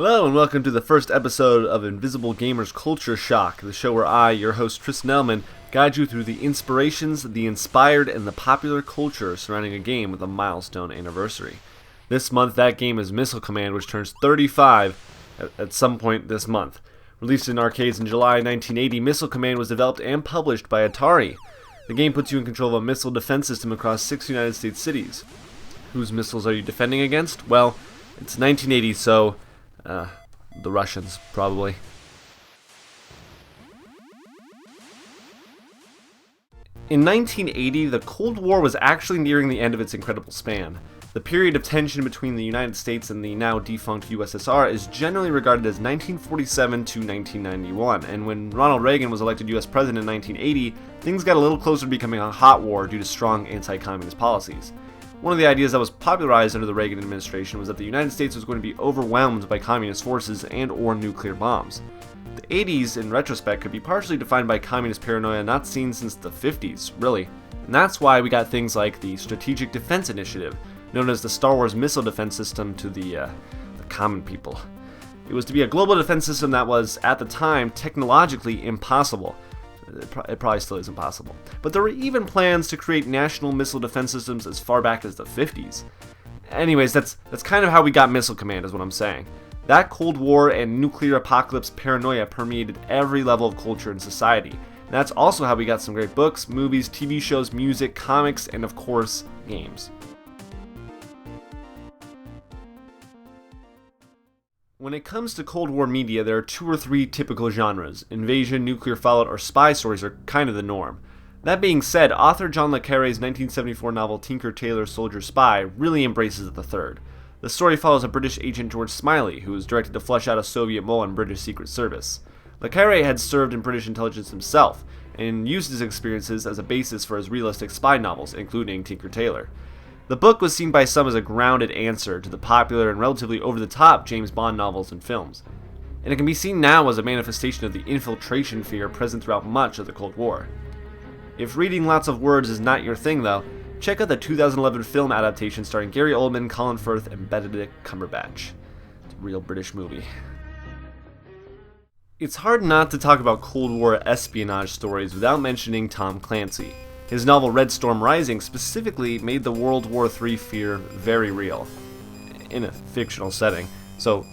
Hello and welcome to the first episode of Invisible Gamers Culture Shock, the show where I, your host Tristan Ettleman, guide you through the inspirations, the inspired, and the popular culture surrounding a game with a milestone anniversary. This month, that game is Missile Command, which turns 35 at some point this month. Released in arcades in July 1980, Missile Command was developed and published by Atari. The game puts you in control of a missile defense system across 6 United States cities. Whose missiles are you defending against? Well, it's 1980, so the Russians, probably. In 1980, the Cold War was actually nearing the end of its incredible span. The period of tension between the United States and the now defunct USSR is generally regarded as 1947 to 1991, and when Ronald Reagan was elected US President in 1980, things got a little closer to becoming a hot war due to strong anti-communist policies. One of the ideas that was popularized under the Reagan administration was that the United States was going to be overwhelmed by communist forces and or nuclear bombs. The 80s, in retrospect, could be partially defined by communist paranoia not seen since the 50s, really. And that's why we got things like the Strategic Defense Initiative, known as the Star Wars missile defense system to the common people. It was to be a global defense system that was, at the time, technologically impossible. It probably still is impossible. But there were even plans to create national missile defense systems as far back as the 50s. Anyways, that's kind of how we got Missile Command, is what I'm saying. That Cold War and nuclear apocalypse paranoia permeated every level of culture and society. And that's also how we got some great books, movies, TV shows, music, comics, and of course, games. When it comes to Cold War media, there are 2 or 3 typical genres. Invasion, nuclear fallout, or spy stories are kind of the norm. That being said, author John le Carré's 1974 novel Tinker Tailor Soldier Spy really embraces the third. The story follows a British agent, George Smiley, who was directed to flush out a Soviet mole on British Secret Service. Le Carré had served in British intelligence himself, and used his experiences as a basis for his realistic spy novels, including Tinker Tailor. The book was seen by some as a grounded answer to the popular and relatively over-the-top James Bond novels and films, and it can be seen now as a manifestation of the infiltration fear present throughout much of the Cold War. If reading lots of words is not your thing though, check out the 2011 film adaptation starring Gary Oldman, Colin Firth, and Benedict Cumberbatch. It's a real British movie. It's hard not to talk about Cold War espionage stories without mentioning Tom Clancy. His novel Red Storm Rising specifically made the World War III fear very real. In a fictional setting, so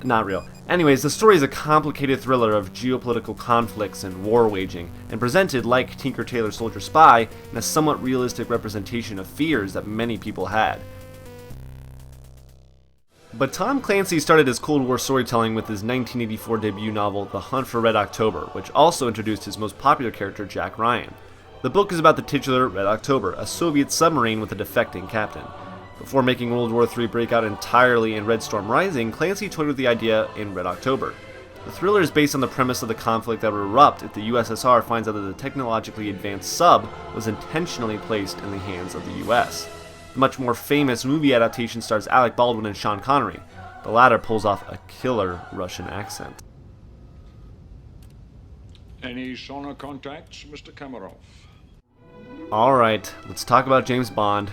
not real. Anyways, the story is a complicated thriller of geopolitical conflicts and war waging, and presented, like Tinker Tailor Soldier Spy, in a somewhat realistic representation of fears that many people had. But Tom Clancy started his Cold War storytelling with his 1984 debut novel The Hunt for Red October, which also introduced his most popular character, Jack Ryan. The book is about the titular Red October, a Soviet submarine with a defecting captain. Before making World War III break out entirely in Red Storm Rising, Clancy toyed with the idea in Red October. The thriller is based on the premise of the conflict that would erupt if the USSR finds out that the technologically advanced sub was intentionally placed in the hands of the US. The much more famous movie adaptation stars Alec Baldwin and Sean Connery. The latter pulls off a killer Russian accent. Any sonar contacts, Mr. Kamarov? Alright, let's talk about James Bond.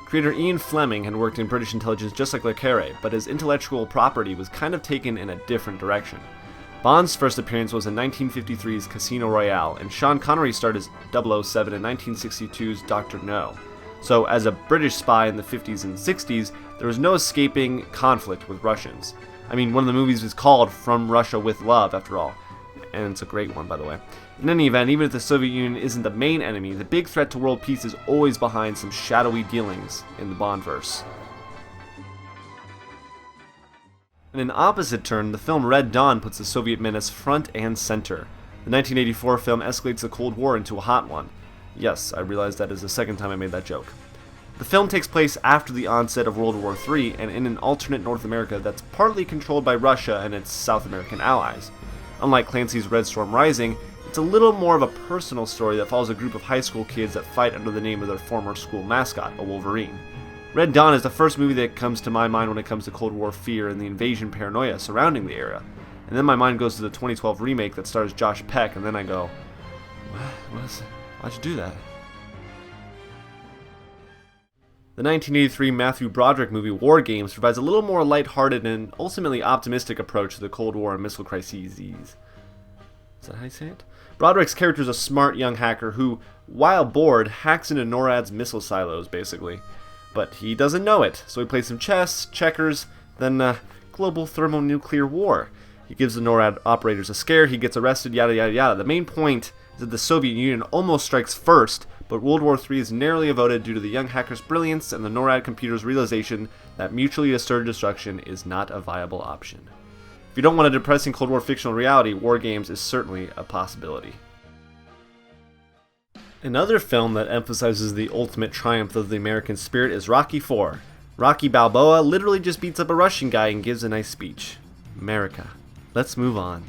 Creator Ian Fleming had worked in British intelligence just like le Carré, but his intellectual property was kind of taken in a different direction. Bond's first appearance was in 1953's Casino Royale, and Sean Connery starred as 007 in 1962's Dr. No. So, as a British spy in the 50s and 60s, there was no escaping conflict with Russians. I mean, one of the movies was called From Russia with Love, after all. And it's a great one, by the way. In any event, even if the Soviet Union isn't the main enemy, the big threat to world peace is always behind some shadowy dealings in the Bondverse. In an opposite turn, the film Red Dawn puts the Soviet menace front and center. The 1984 film escalates the Cold War into a hot one. Yes, I realize that is the second time I made that joke. The film takes place after the onset of World War III and in an alternate North America that's partly controlled by Russia and its South American allies. Unlike Clancy's Red Storm Rising, it's a little more of a personal story that follows a group of high school kids that fight under the name of their former school mascot, a Wolverine. Red Dawn is the first movie that comes to my mind when it comes to Cold War fear and the invasion paranoia surrounding the era. And then my mind goes to the 2012 remake that stars Josh Peck, and then I go, why'd you do that? The 1983 Matthew Broderick movie Wargames provides a little more lighthearted and ultimately optimistic approach to the Cold War and missile crises. Is that how you say it? Broderick's character is a smart young hacker who, while bored, hacks into NORAD's missile silos, basically. But he doesn't know it, so he plays some chess, checkers, then global thermonuclear war. He gives the NORAD operators a scare, he gets arrested, yada yada yada. The main point is that the Soviet Union almost strikes first, but World War III is narrowly avoided due to the young hacker's brilliance and the NORAD computer's realization that mutually assured destruction is not a viable option. If you don't want a depressing Cold War fictional reality, Wargames is certainly a possibility. Another film that emphasizes the ultimate triumph of the American spirit is Rocky IV. Rocky Balboa literally just beats up a Russian guy and gives a nice speech. America. Let's move on.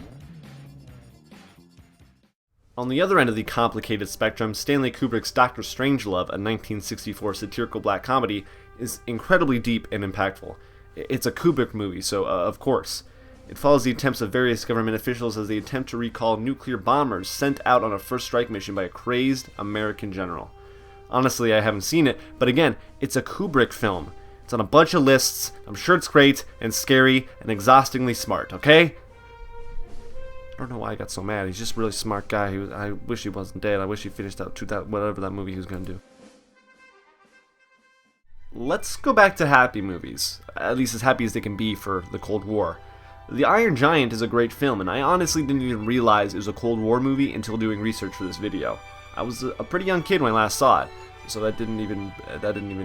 On the other end of the complicated spectrum, Stanley Kubrick's Dr. Strangelove, a 1964 satirical black comedy, is incredibly deep and impactful. It's a Kubrick movie, so of course. It follows the attempts of various government officials as they attempt to recall nuclear bombers sent out on a first strike mission by a crazed American general. Honestly, I haven't seen it, but again, it's a Kubrick film. It's on a bunch of lists. I'm sure it's great and scary and exhaustingly smart, okay? I don't know why I got so mad. He's just a really smart guy. I wish he wasn't dead. I wish he finished out whatever that movie he was going to do. Let's go back to happy movies. At least as happy as they can be for the Cold War. The Iron Giant is a great film, and I honestly didn't even realize it was a Cold War movie until doing research for this video. I was a pretty young kid when I last saw it, so that didn't even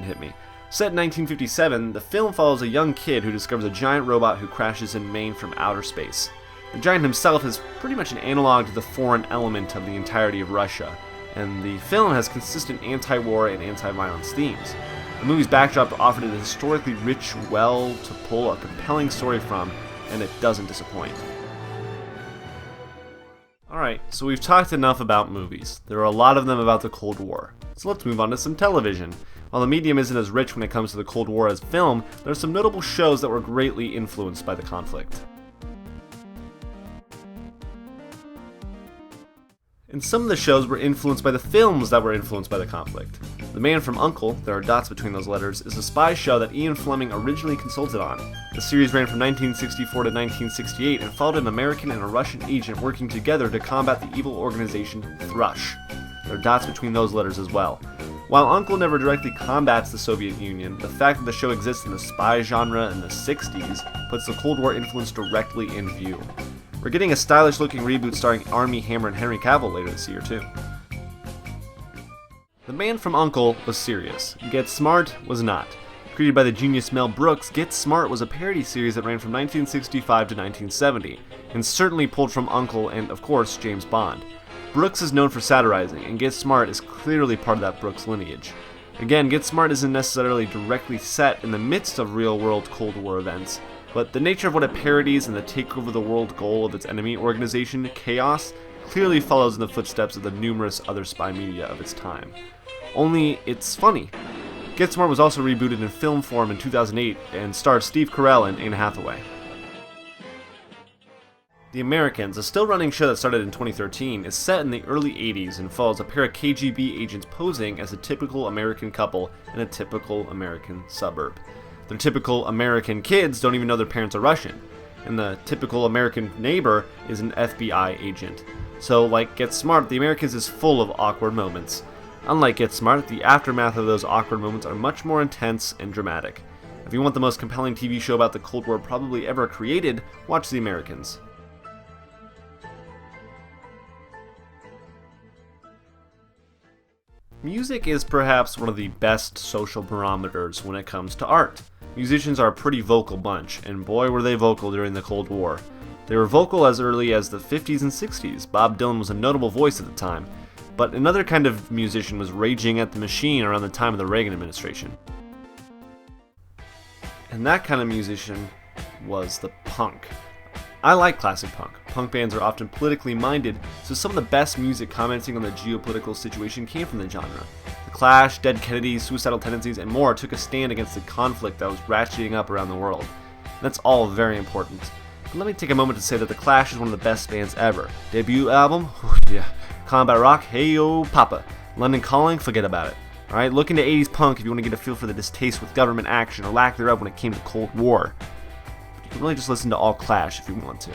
hit me. Set in 1957, the film follows a young kid who discovers a giant robot who crashes in Maine from outer space. The giant himself is pretty much an analog to the foreign element of the entirety of Russia, and the film has consistent anti-war and anti-violence themes. The movie's backdrop offered a historically rich well to pull a compelling story from, and it doesn't disappoint. Alright, so we've talked enough about movies. There are a lot of them about the Cold War. So let's move on to some television. While the medium isn't as rich when it comes to the Cold War as film, there are some notable shows that were greatly influenced by the conflict. And some of the shows were influenced by the films that were influenced by the conflict. The Man from U.N.C.L.E, there are dots between those letters, is a spy show that Ian Fleming originally consulted on. The series ran from 1964 to 1968 and followed an American and a Russian agent working together to combat the evil organization Thrush. There are dots between those letters as well. While U.N.C.L.E never directly combats the Soviet Union, the fact that the show exists in the spy genre in the 60s puts the Cold War influence directly in view. We're getting a stylish-looking reboot starring Armie Hammer and Henry Cavill later this year, too. The Man from U.N.C.L.E was serious. Get Smart was not. Created by the genius Mel Brooks, Get Smart was a parody series that ran from 1965 to 1970, and certainly pulled from U.N.C.L.E and, of course, James Bond. Brooks is known for satirizing, and Get Smart is clearly part of that Brooks lineage. Again, Get Smart isn't necessarily directly set in the midst of real-world Cold War events, but the nature of what it parodies and the take-over-the-world goal of its enemy organization, Chaos, clearly follows in the footsteps of the numerous other spy media of its time. Only, it's funny. Get Smart was also rebooted in film form in 2008 and stars Steve Carell and Anne Hathaway. The Americans, a still-running show that started in 2013, is set in the early 80s and follows a pair of KGB agents posing as a typical American couple in a typical American suburb. Their typical American kids don't even know their parents are Russian, and the typical American neighbor is an FBI agent. So, like Get Smart, The Americans is full of awkward moments. Unlike Get Smart, the aftermath of those awkward moments are much more intense and dramatic. If you want the most compelling TV show about the Cold War probably ever created, watch The Americans. Music is perhaps one of the best social barometers when it comes to art. Musicians are a pretty vocal bunch, and boy were they vocal during the Cold War. They were vocal as early as the 50s and 60s. Bob Dylan was a notable voice at the time, but another kind of musician was raging at the machine around the time of the Reagan administration. And that kind of musician was the punk. I like classic punk. Punk bands are often politically minded, so some of the best music commenting on the geopolitical situation came from the genre. The Clash, Dead Kennedys, Suicidal Tendencies, and more took a stand against the conflict that was ratcheting up around the world. That's all very important. But let me take a moment to say that The Clash is one of the best bands ever. Debut album? Yeah. Combat rock? Hey yo, Papa. London Calling? Forget about it. Alright, look into 80s punk if you want to get a feel for the distaste with government action or lack thereof when it came to Cold War. But you can really just listen to All Clash if you want to.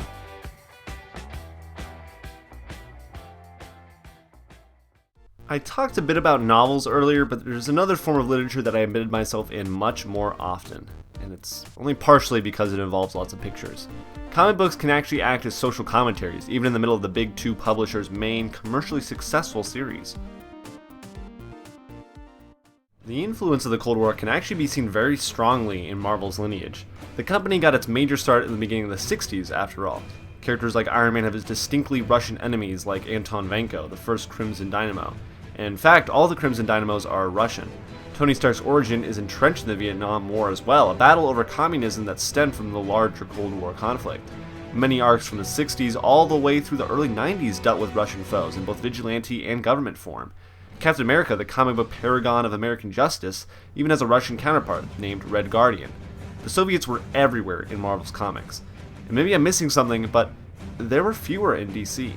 I talked a bit about novels earlier, but there's another form of literature that I embedded myself in much more often, and it's only partially because it involves lots of pictures. Comic books can actually act as social commentaries, even in the middle of the big two publishers' main commercially successful series. The influence of the Cold War can actually be seen very strongly in Marvel's lineage. The company got its major start in the beginning of the 60s, after all. Characters like Iron Man have his distinctly Russian enemies like Anton Vanko, the first Crimson Dynamo. In fact, all the Crimson Dynamos are Russian. Tony Stark's origin is entrenched in the Vietnam War as well, a battle over communism that stemmed from the larger Cold War conflict. Many arcs from the 60s all the way through the early 90s dealt with Russian foes in both vigilante and government form. Captain America, the comic book paragon of American justice, even has a Russian counterpart named Red Guardian. The Soviets were everywhere in Marvel's comics. And maybe I'm missing something, but there were fewer in DC.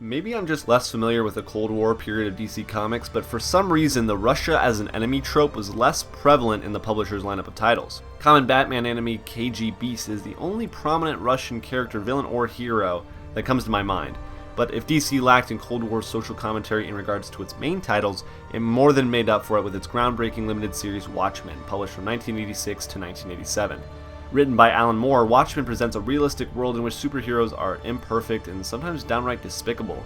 Maybe I'm just less familiar with the Cold War period of DC Comics, but for some reason the Russia as an enemy trope was less prevalent in the publisher's lineup of titles. Common Batman enemy KG Beast is the only prominent Russian character, villain, or hero that comes to my mind. But if DC lacked in Cold War social commentary in regards to its main titles, it more than made up for it with its groundbreaking limited series Watchmen, published from 1986 to 1987. Written by Alan Moore, Watchmen presents a realistic world in which superheroes are imperfect and sometimes downright despicable.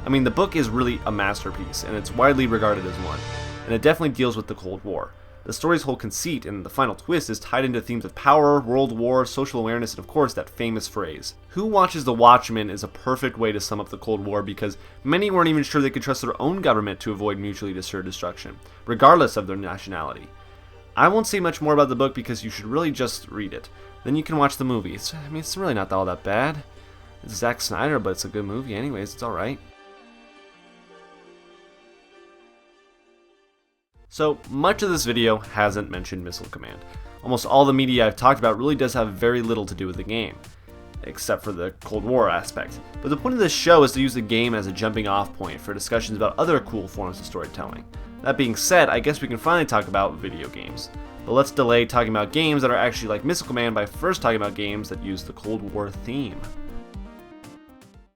I mean, the book is really a masterpiece, and it's widely regarded as one, and it definitely deals with the Cold War. The story's whole conceit and the final twist is tied into themes of power, world war, social awareness, and of course that famous phrase. Who watches The Watchmen is a perfect way to sum up the Cold War because many weren't even sure they could trust their own government to avoid mutually assured destruction, regardless of their nationality. I won't say much more about the book because you should really just read it. Then you can watch the movie. It's really not all that bad. It's Zack Snyder, but it's a good movie anyways, it's alright. So, much of this video hasn't mentioned Missile Command. Almost all the media I've talked about really does have very little to do with the game, except for the Cold War aspect. But the point of this show is to use the game as a jumping off point for discussions about other cool forms of storytelling. That being said, I guess we can finally talk about video games. But let's delay talking about games that are actually like Missile Command by first talking about games that use the Cold War theme.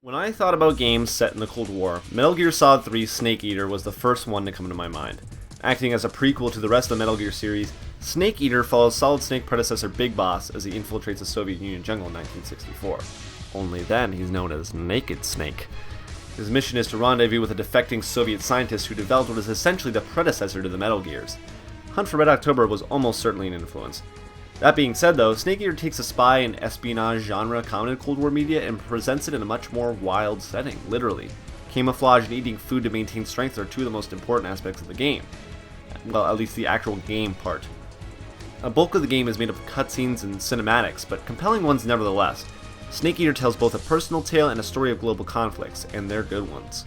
When I thought about games set in the Cold War, Metal Gear Solid 3 Snake Eater was the first one to come to my mind. Acting as a prequel to the rest of the Metal Gear series, Snake Eater follows Solid Snake predecessor Big Boss as he infiltrates the Soviet Union jungle in 1964. Only then he's known as Naked Snake. His mission is to rendezvous with a defecting Soviet scientist who developed what is essentially the predecessor to the Metal Gears. Hunt for Red October was almost certainly an influence. That being said though, Snake Eater takes a spy and espionage genre common in Cold War media and presents it in a much more wild setting, literally. Camouflage and eating food to maintain strength are two of the most important aspects of the game. Well, at least the actual game part. A bulk of the game is made up of cutscenes and cinematics, but compelling ones nevertheless. Snake Eater tells both a personal tale and a story of global conflicts, and they're good ones.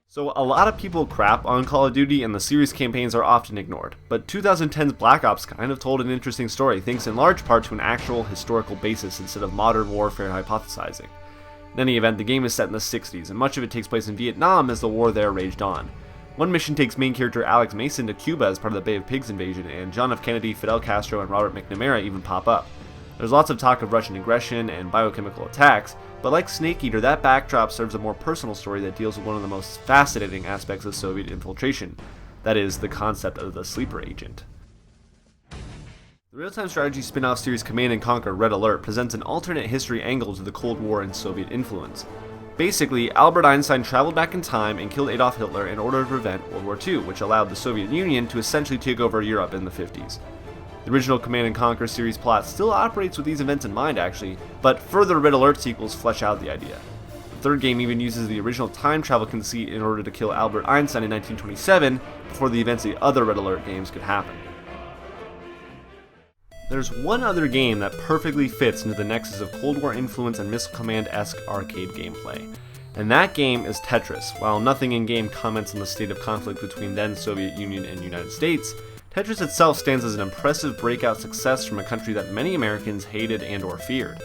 So a lot of people crap on Call of Duty and the series campaigns are often ignored, but 2010's Black Ops kind of told an interesting story thanks in large part to an actual historical basis instead of modern warfare hypothesizing. In any event, the game is set in the 60s, and much of it takes place in Vietnam as the war there raged on. One mission takes main character Alex Mason to Cuba as part of the Bay of Pigs invasion, and John F. Kennedy, Fidel Castro, and Robert McNamara even pop up. There's lots of talk of Russian aggression and biochemical attacks, but like Snake Eater, that backdrop serves a more personal story that deals with one of the most fascinating aspects of Soviet infiltration, that is, the concept of the sleeper agent. The real-time strategy spin-off series Command & Conquer: Red Alert presents an alternate history angle to the Cold War and Soviet influence. Basically, Albert Einstein traveled back in time and killed Adolf Hitler in order to prevent World War II, which allowed the Soviet Union to essentially take over Europe in the 50s. The original Command & Conquer series plot still operates with these events in mind actually, but further Red Alert sequels flesh out the idea. The third game even uses the original time travel conceit in order to kill Albert Einstein in 1927 before the events of the other Red Alert games could happen. There's one other game that perfectly fits into the nexus of Cold War influence and Missile Command-esque arcade gameplay, and that game is Tetris. While nothing in-game comments on the state of conflict between then Soviet Union and United States, Tetris itself stands as an impressive breakout success from a country that many Americans hated and or feared.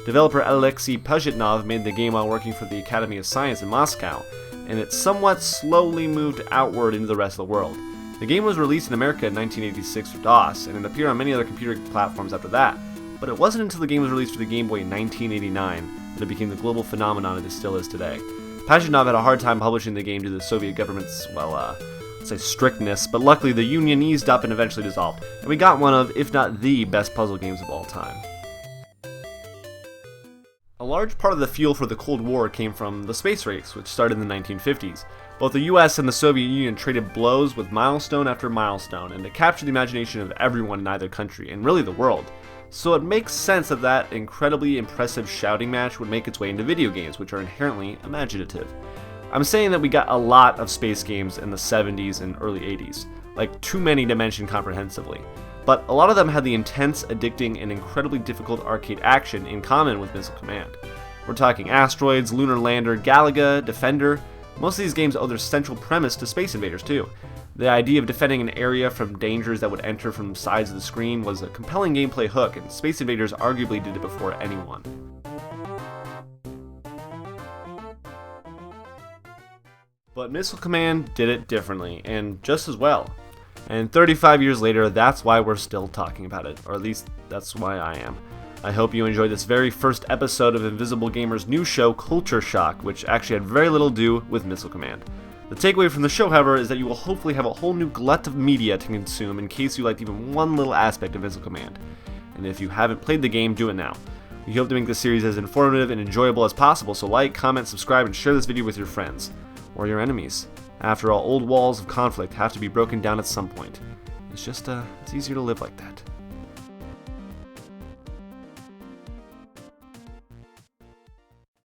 Developer Alexei Pajitnov made the game while working for the Academy of Science in Moscow, and it somewhat slowly moved outward into the rest of the world. The game was released in America in 1986 for DOS, and it appeared on many other computer platforms after that, but it wasn't until the game was released for the Game Boy in 1989 that it became the global phenomenon it still is today. Pajitnov had a hard time publishing the game due to the Soviet government's, let's say strictness, but luckily the Union eased up and eventually dissolved, and we got one of, if not the best puzzle games of all time. A large part of the fuel for the Cold War came from the space race, which started in the 1950s. Both the US and the Soviet Union traded blows with milestone after milestone, and it captured the imagination of everyone in either country, and really the world. So it makes sense that that incredibly impressive shouting match would make its way into video games, which are inherently imaginative. I'm saying that we got a lot of space games in the 70s and early 80s, like too many to mention comprehensively. But a lot of them had the intense, addicting, and incredibly difficult arcade action in common with Missile Command. We're talking Asteroids, Lunar Lander, Galaga, Defender. Most of these games owe their central premise to Space Invaders too. The idea of defending an area from dangers that would enter from sides of the screen was a compelling gameplay hook, and Space Invaders arguably did it before anyone. But Missile Command did it differently, and just as well. And 35 years later, that's why we're still talking about it, or at least that's why I am. I hope you enjoyed this very first episode of Invisible Gamer's new show, Culture Shock, which actually had very little to do with Missile Command. The takeaway from the show, however, is that you will hopefully have a whole new glut of media to consume in case you liked even one little aspect of Missile Command. And if you haven't played the game, do it now. We hope to make this series as informative and enjoyable as possible, so like, comment, subscribe, and share this video with your friends. Or your enemies. After all, old walls of conflict have to be broken down at some point. It's easier to live like that.